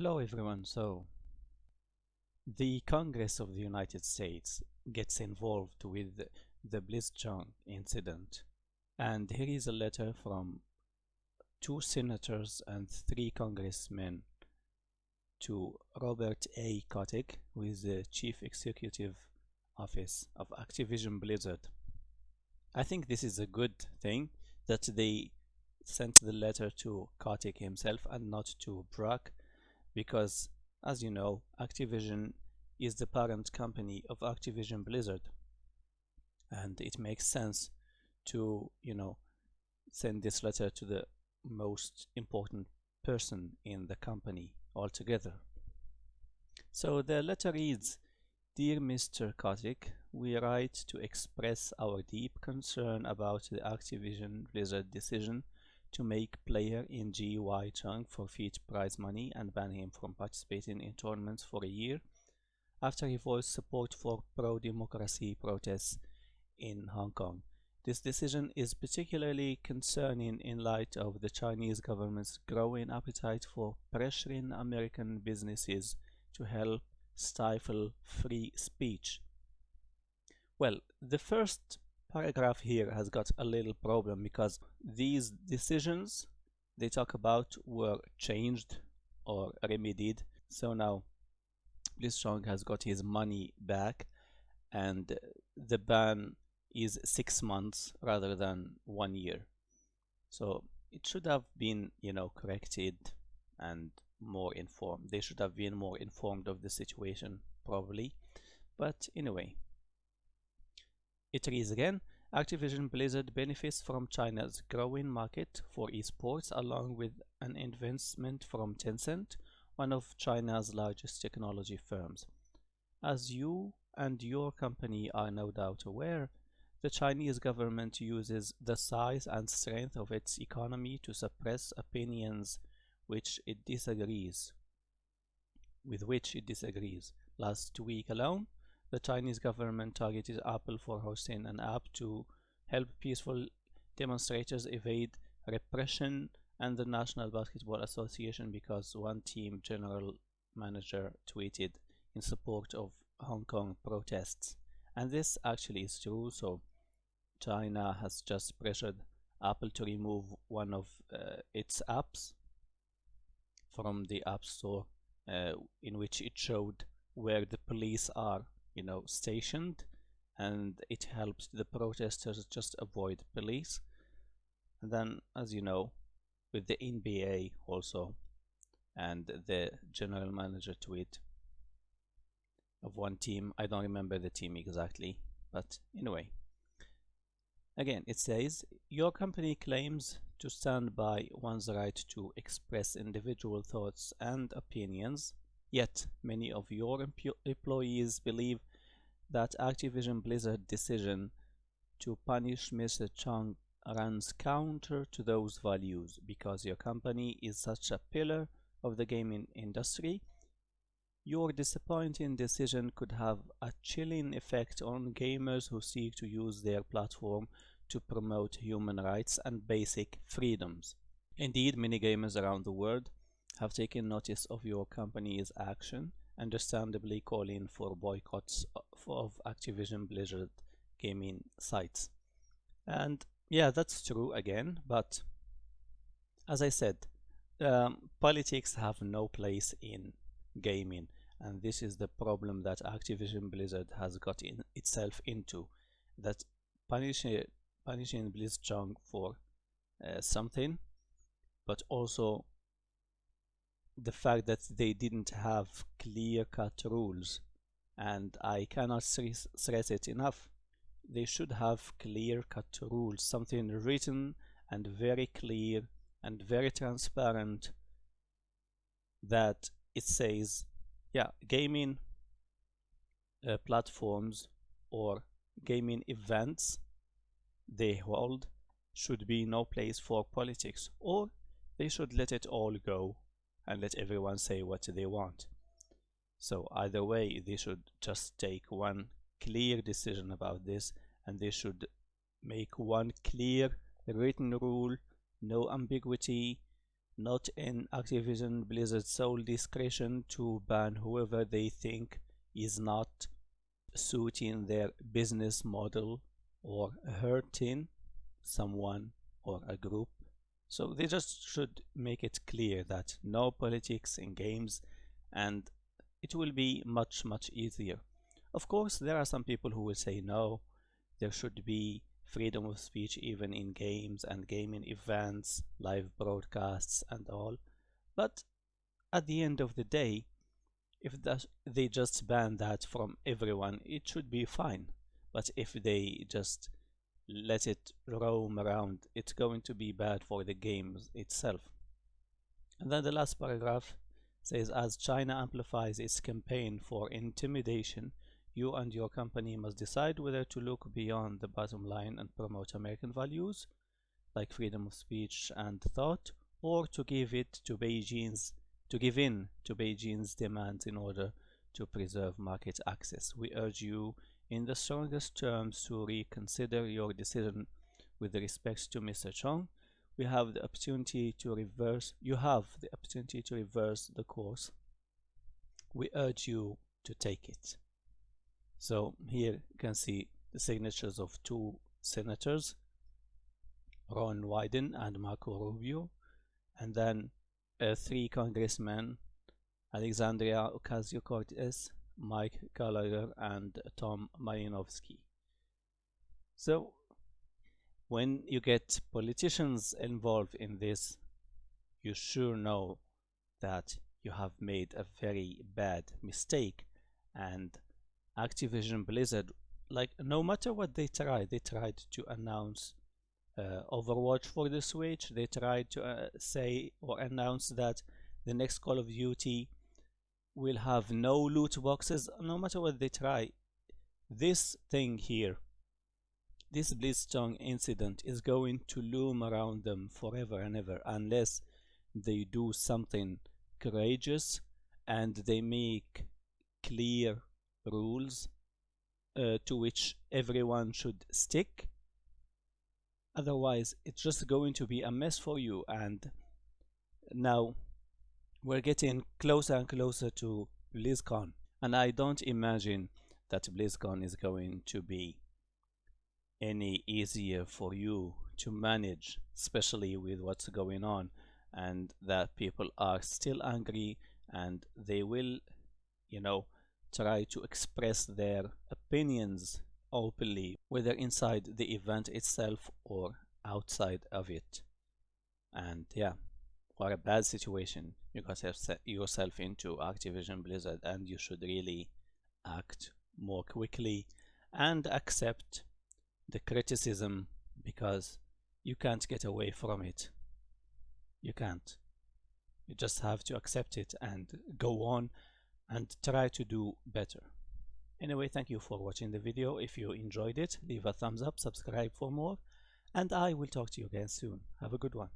Hello everyone. So, the Congress of the United States gets involved with the Blitzchung incident. And here is a letter from two senators and three congressmen to Robert A. Kotick, who is the Chief Executive Office of Activision Blizzard. I think this is a good thing that they sent the letter to Kotick himself and not to Brock, because as you know, Activision is the parent company of Activision Blizzard, and it makes sense to, send this letter to the most important person in the company altogether. So the letter reads, "Dear Mr. Kotick, we write to express our deep concern about the Activision Blizzard decision to make player in G.Y. Chung forfeit prize money and ban him from participating in tournaments for a year after he voiced support for pro-democracy protests in Hong Kong. This decision is particularly concerning in light of the Chinese government's growing appetite for pressuring American businesses to help stifle free speech." Well, the first paragraph here has got a little problem because these decisions they talk about were changed or remedied. So now Blitzchung has got his money back, and the ban is 6 months rather than 1 year. So it should have been, corrected and more informed. They should have been more informed of the situation, probably. But anyway, it reads again, "Activision Blizzard benefits from China's growing market for esports along with an investment from Tencent, one of China's largest technology firms. As you and your company are no doubt aware, the Chinese government uses the size and strength of its economy to suppress opinions with which it disagrees. Last week alone, the Chinese government targeted Apple for hosting an app to help peaceful demonstrators evade repression, and the National Basketball Association because one team general manager tweeted in support of Hong Kong protests." And this actually is true. So China has just pressured Apple to remove one of its apps from the App Store, in which it showed where the police are stationed, and it helps the protesters just avoid police. And then, as you know, with the NBA also, and the general manager tweet of one team, I don't remember the team exactly, but anyway, again it says, "Your company claims to stand by one's right to express individual thoughts and opinions. Yet, many of your employees believe that Activision Blizzard decision to punish Mr. Chung runs counter to those values. Because your company is such a pillar of the gaming industry, your disappointing decision could have a chilling effect on gamers who seek to use their platform to promote human rights and basic freedoms. Indeed, many gamers around the world have taken notice of your company's action, understandably calling for boycotts of Activision Blizzard gaming sites." And yeah, that's true again, but as I said, politics have no place in gaming, and this is the problem that Activision Blizzard has got itself into, that punishing Blitzchung for something, but also the fact that they didn't have clear-cut rules, and I cannot stress it enough. They should have clear-cut rules, something written and very clear and very transparent, that it says, yeah, gaming platforms or gaming events they hold should be no place for politics, or they should let it all go and let everyone say what they want. So either way, they should just take one clear decision about this, and they should make one clear written rule, no ambiguity, not in Activision Blizzard's sole discretion to ban whoever they think is not suiting their business model or hurting someone or a group. So they just should make it clear that no politics in games, and it will be much easier. Of course, there are some people who will say no, there should be freedom of speech even in games and gaming events, live broadcasts and all. But at the end of the day, if they just ban that from everyone, it should be fine. But if they just let it roam around, it's going to be bad for the games itself. And then the last paragraph says, as China amplifies its campaign for intimidation, you and your company must decide whether to look beyond the bottom line and promote American values like freedom of speech and thought, or to give in to Beijing's demands in order to preserve market access. We urge you in the strongest terms to reconsider your decision with respect to Mr. Chung. You have the opportunity to reverse the course. We urge you to take it. So here you can see the signatures of 2 senators, Ron Wyden and Marco Rubio, and then 3 congressmen, Alexandria Ocasio-Cortez, Mike Gallagher, and Tom Malinowski. So when you get politicians involved in this, you sure know that you have made a very bad mistake. And Activision Blizzard, like, no matter what they tried to announce Overwatch for the Switch. They tried to say or announce that the next Call of Duty will have no loot boxes. No matter what they try, this thing here, this Blitzchung incident, is going to loom around them forever and ever unless they do something courageous and they make clear rules to which everyone should stick. Otherwise, it's just going to be a mess for you. And now we're getting closer and closer to BlizzCon, and I don't imagine that BlizzCon is going to be any easier for you to manage, especially with what's going on, and that people are still angry and they will, try to express their opinions openly, whether inside the event itself or outside of it. And yeah, what a bad situation you guys have set yourself into, Activision Blizzard, and you should really act more quickly and accept the criticism, because you can't get away from it. You can't. You just have to accept it and go on and try to do better. Anyway, thank you for watching the video. If you enjoyed it, leave a thumbs up, subscribe for more, and I will talk to you again soon. Have a good one.